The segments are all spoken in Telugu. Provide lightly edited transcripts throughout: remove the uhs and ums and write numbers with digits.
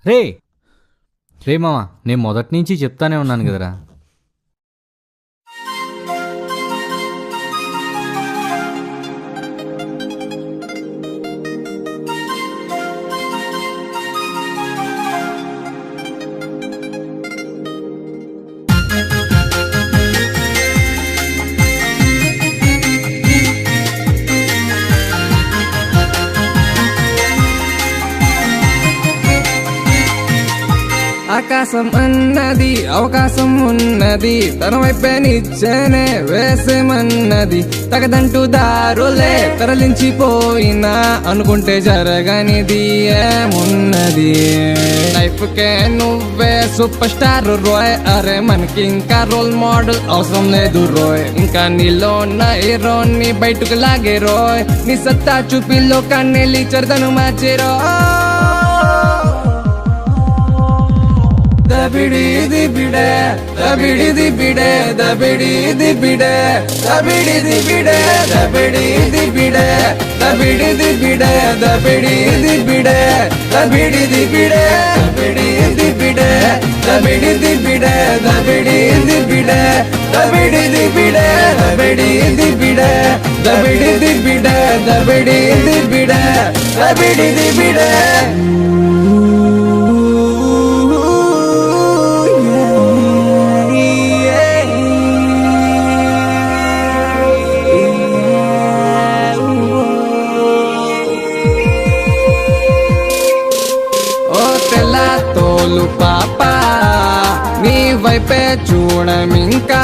రే రే మామ, నేను మొదటి నుంచి చెప్తానే ఉన్నాను కదరా. ఆకాశం అన్నది అవకాశం ఉన్నది, తన వైపే నిచ్చెనే వేసేమన్నది. తగదంటూ దారులే తరలించిపోయినా అనుకుంటే జరగనిది ఏమున్నది. లైఫ్ కే నువ్వే సూపర్ స్టార్ రోయ్, అరే మనకి ఇంకా రోల్ మోడల్ అవసరం లేదు రోయ్. ఇంకా నీలో ఉన్న హీరోని బయటకు లాగే రోయ్, నీ సత్తా చూపి లోకాన్ని చరదను మార్చేరో. దబిడి దిబిడే దబిడి దిబిడే దబిడి దిబిడే దబిడి దిబిడే దబిడి దిబిడే దబిడి దిబిడే దబిడి దిబిడే దబిడి దిబిడే దబిడి దిబిడే దబిడి దిబిడే దబిడి దిబిడే దబిడి దిబిడే దబిడి దిబిడే దబిడి దిబిడే దబిడి దిబిడే దబిడి దిబిడే. తోలు పాప నీ వైపే చూడమింకా,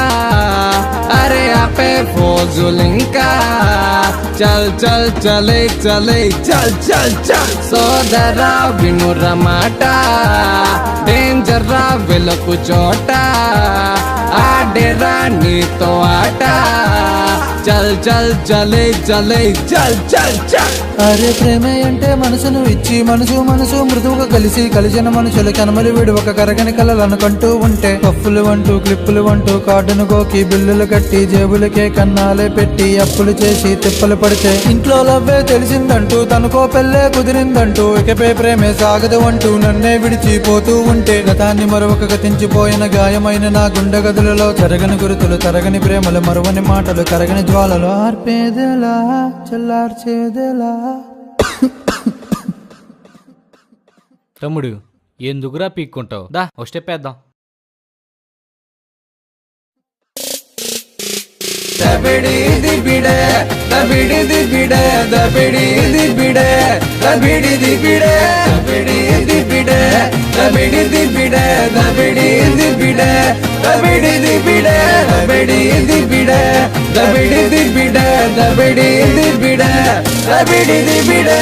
అరే ఆపే ఫోజులింకా. చల్ చల్ చలే చలే చల్ చల్ చల్ సోదరా వినురమాట, డేంజర్ రా వెలుకు చోట, ఆడేరా నీతో ఆట. చల్ చల్ చలే చలే చల్ చల్ చల్. అరే ప్రేమే అంటే మనసును ఇచ్చి మనసు మనసు మృదువుగా కలిసిన మనుషులు కనమలి విడి ఒక కరగని కలలను కంటూ ఉంటే, కప్పులు అంటూ క్లిప్పులు అంటూ కార్డును గోకి బిల్లులు కట్టి జేబులకే కన్నాలే పెట్టి అప్పులు చేసి తిప్పలు పడితే, ఇంట్లో లవ్వే తెలిసిందంటూ తనకో పెళ్ళే కుదిరిందంటూ ఇకపై ప్రేమే సాగదు అంటూ నన్నే విడిచిపోతూ ఉంటే, గతాన్ని మరొక గతించిపోయిన గాయమైన నా గుండె గదులలో జరగని గురుతులు తరగని ప్రేమలు మరువని మాటలు కరగని జ్వాలలు ఆర్పేదెలా చల్లార్చేదెలా. తమ్ముడు ఎందుకురా పీక్కుంటావు, దా ఒక స్టెప్ వేద్దాం. దబిడి దిబిడే దబిడి దిబిడే దబిడి దిబిడే దబిడి దిబిడే దబిడి దిబిడే దబిడి దిబిడే దబిడి దిబిడే దబిడి దిబిడే దబిడి దిబిడే దబిడి దిబిడే దబిడి దిబిడే దబిడి దిబిడే.